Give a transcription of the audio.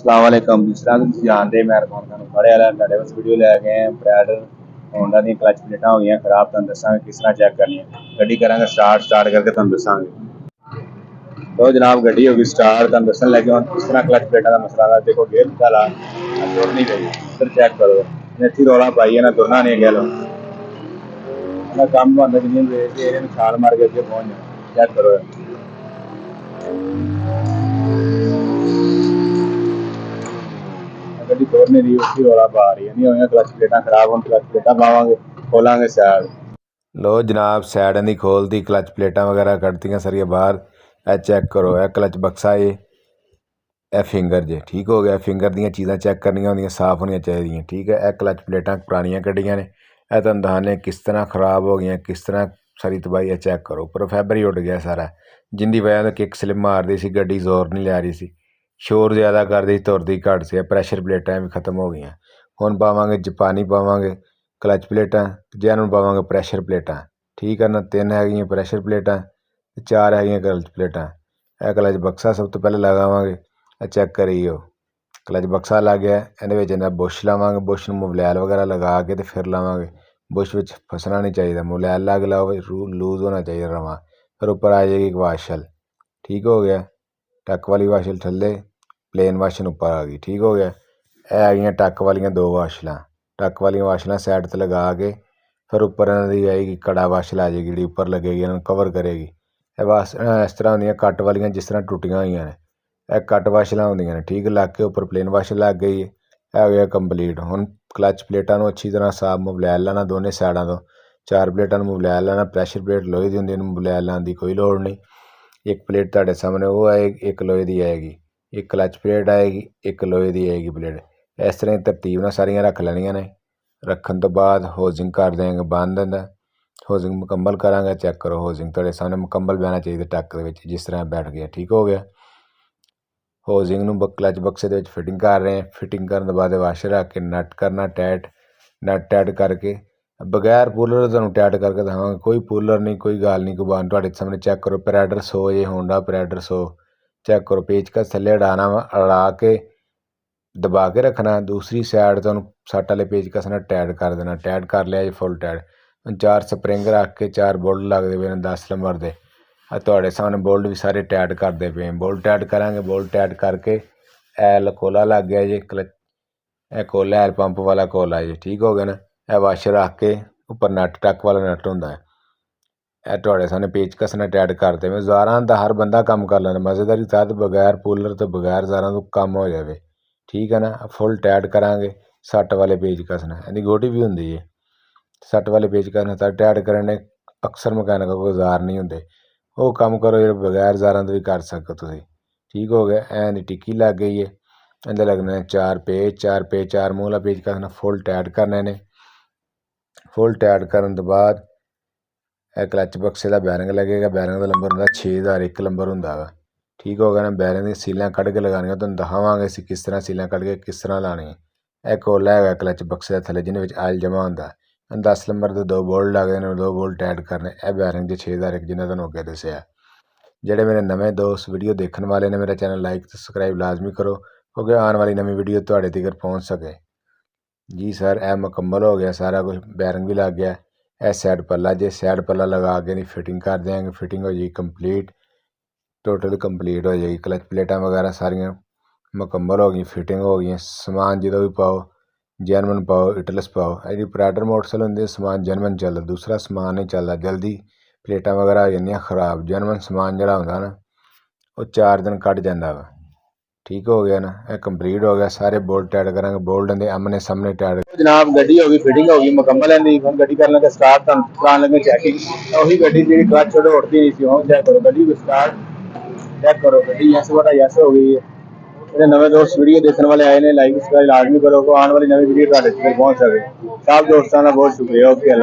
अस्सलाम वालेकुम। जिस तरह तुम जानते मैं रखा बड़े वाला ਤੁਹਾਡੇ ਵਾਸਤੇ ਵੀਡੀਓ ਲੈ ਕੇ ਆਏ ਪ੍ਰੈਡਰ ਹੋਂਡਾ ਦੀਆਂ ਕਲਚ ਪਲੇਟਾਂ ਹੋ ਗਈਆਂ ਖਰਾਬ। ਤੁਹਾਨੂੰ ਦੱਸਾਂਗੇ ਕਿਸ ਤਰ੍ਹਾਂ ਚੈੱਕ ਕਰਨੀ ਹੈ। ਗੱਡੀ ਕਰਾਂਗੇ ਸਟਾਰਟ ਕਰਕੇ ਤੁਹਾਨੂੰ ਦੱਸਾਂਗੇ। तो जनाब गड्डी होगी स्टार्ट। ਤੁਹਾਨੂੰ ਦੱਸਣ ਲੱਗੇ ਹੁਣ ਕਿਸ ਤਰ੍ਹਾਂ ਕਲਚ ਪਲੇਟਾਂ ਦਾ ਮਸਲਾ ਹੈ। ਦੇਖੋ ਗੇਅਰ ਨਿਕਾਲਾ ਤੁਰ नहीं गई। इधर चेक करो ਇੱਥੇ ਰੌਲਾ ਪਾਈ ਹੈ ना ਤੁਰਨਾ नहीं गया लो ना ਕੰਮ ਬੰਦ ਜਿੰਨੀ ਵੇਚ ਕੇ ਇਹਨੇ ਛਾਲ ਮਾਰ ਕੇ ਅੱਗੇ ਪਹੁੰਚ ਜਾਣਾ। ਚੈੱਕ ਕਰੋ ਗੱਡੀ ਤੋੜ नहीं रही उसकी रौला पा रही है। नहीं होंगे क्लच प्लेटां खराब हम क्लच प्लेटां पावांगे खोलांगे साइड। लो जनाब साइड नहीं खोलती क्लच प्लेटा वगैरह कटदियाँ सारिया बाहर। ए चेक करो ए क्लच बक्सा है ए फिंगर जे ठीक हो गया। फिंगर दी चीज़ां चेक करनियां होंदियां साफ होनी चाहिए ठीक है। ए क्लच प्लेटां पुरानियां कड्डियां ने ए तुहानूं दस्सने किस तरह खराब हो गई किस तरह सारी तबाही है। चेक करो उपर फैबर ही उड़ गया सारा जिंदी वजह तो किक स्लिप मारती सी गड्डी जोर नहीं लै रही सी शोर ज़्यादा करती तुरती घट सी। प्रैशर प्लेटां भी खत्म हो गई हुण पावांगे जापानी पावांगे क्लच प्लेटां जैनून पावांगे प्रैशर प्लेटां ठीक है ना। 3 है प्रैशर प्लेटां 4 है क्लच प्लेटां। यह क्लच बक्सा सब तो पहले लगावांगे चेक करिए क्लच बक्सा लग गया इहदे बुश लावांगे बुश में मोबलैल वगैरह लगा के तो फिर लावांगे। बुश में फसना नहीं चाहिए मोबलैल लग लाओ लूज होना चाहिए रवा। फिर ऊपर आ जाएगी एक वाशल ठीक हो गया। टक वाली वाशल थल्ले प्लेन वाशल ऊपर आ गई ठीक हो गया। यह आ गई टक वाली 2 वाशल टक वाली वाशल साइड से लगा के फिर ऊपर इन्होंने आएगी कड़ा वाशल आ जाएगी जी ऊपर लगेगी इन्होंने कवर करेगी। वाश इस तरह होंगे कट वाली जिस तरह टुटियां हुई ने यह कट वाशल होंगे ने ठीक लग के ऊपर प्लेन वाशल लग गई है। यह हो गया कंप्लीट। हुण क्लच प्लेटां अच्छी तरह साफ मोबलैल लाना दोनों साइडों तो 4 प्लेटां मोबलैल लाना। प्रैशर प्लेट लोहे की होंदी मोबलैल लाने की कोई लोड़ नहीं। एक प्लेट तुहाडे सामने वो आएगी एक लोहे की आएगी एक क्लच प्लेट आएगी एक लोहे की आएगी प्लेट। इस तरह तरतीब नाल सारियां रख लैनियां ने। रखने तो बाद होजिंग कर देंगे बंद होजिंग मुकम्मल करांगे। चेक करो होजिंग तुहाडे सामने मुकम्मल बहना चाहिए टक दे विच जिस तरह बैठ गया ठीक हो गया। होजिंग नूं क्लच बक्से दे विच फिटिंग कर रहे हैं। फिटिंग करने तो बाद वाशर रख के नट करना टाइट नट टाइट करके बगैर पूलर तुहानूं टाइट करके दिखावांगे। कोई पूलर नहीं कोई गल नहीं कोई बात तुहाडे सामने चेक करो। प्रैडर 100 ये होंडा प्रैडर 100 चेक करो पेचकस थल्ले अड़ाना वा अड़ा के दबा के रखना। दूसरी साइड तो सट वाले पेचकस ने टाइट कर देना। टाइट कर लिया जी फुल टाइट 4 स्प्रिंग रख के 4 बोल्ट लगते पे 10 नंबर के तुहाडे सामने बोल्ट भी सारे टाइट करते पे बोल्ट टाइट करांगे। बोल्ट टाइट करके एल कोला लग गया जी क्लच ए कोला एल पंप वाला कोला जी ठीक हो गया ना। यह वाशर रख के उपर नट टक वाला नट होंदा है यह तुहाडे सामने पेचकस ने टाइट करते पे। ज़ारां दा हर बंदा काम कर लेना मज़ेदारी तहत बगैर पूलर तो बगैर ज़ारां तो काम हो जाए ठीक है ना। फुल टाइट करांगे सट वाले पेचकस ने इहदी गोटी भी होंदी है सट वाले पेचकस ने टाइट करने अक्सर मकैनिकों को ज़ार नहीं होंगे वो काम करो जो बगैर ज़ारां तो भी कर सको तुसीं ठीक हो गया। एंड टिक्की लग गई है इहदे लगने 4 पेच 4 मूँह वाला पेचकस ने फुल टाइट करने ने। फुल टाइट करने तो बाद क्लच बक्से का बैरिंग लगेगा। बैरिंग का नंबर होंगे 6001 नंबर होंगे ठीक हो गया ना। बैरिंग की सीलें कढ़ के लगानियां तुहानूं दिखावांगे असीं किस तरह सीलें कढ़ के किस तरह लानी है। यह कोला है क्लच बक्से के थल्ले जिन्हें आयल जमा होंदा 10 नंबर के 2 बोल्ट लगते हैं 2 बोल्ट टाइट करने। यह बैरिंग जो 6001 जिन्हें तुहानूं अगे दस्सिया। ਜਿਹੜੇ मेरे नवे दोस्त वीडियो देखने वाले ने मेरा चैनल लाइक तो सबसक्राइब लाजमी करो क्योंकि आने वाली नवी वीडियो तुहाडे तक पहुँच सके जी। सर यह मुकम्मल हो गया सारा कुछ बैरिंग भी लग गया। यह साइड पल्ला जे साइड पल्ला लगा के नहीं फिटिंग कर देंगे। फिटिंग हो जाएगी कंप्लीट टोटल कंप्लीट हो जाएगी। क्लच प्लेटां वगैरह सारियां मुकम्मल हो गई फिटिंग हो गई। समान जो भी पाओ जैनवन पाओ इटलस पाओ यदि प्राइडर मोटरसाइकिल होंगे समान जैनवन चलता दूसरा समान नहीं चलता जल्दी प्लेटां वगैरह हो जांदियां खराब। जैनवन समान जिहड़ा हुंदा ना वो 4 दिन कट जाता वा ठीक हो गया ना। यह कंप्लीट हो गया सारे बोल्ट टाइट करांगे बोल्ट दे आमने सामने टाइट। जनाब गड्डी होगी फिटिंग होगी मुकम्मल है। हम गड्डी कर लगे स्टार्ट कराने लगे चेकिंग वही गड्डी जी क्लच छोड़ उड़ती नहीं थी। हम चेक करो गड्डी को स्टार्ट चेक करो गड्डी यस बड़ा यस हो गई है। मेरे नवे दोस्त वीडियो देखने वाले आए ने लाइक सब्सक्राइब लाजमी करो तो आने वाली नवी वीडियो तुहाडे तक पहुंच सके। सब दोस्तों का बहुत शुक्रिया ओके।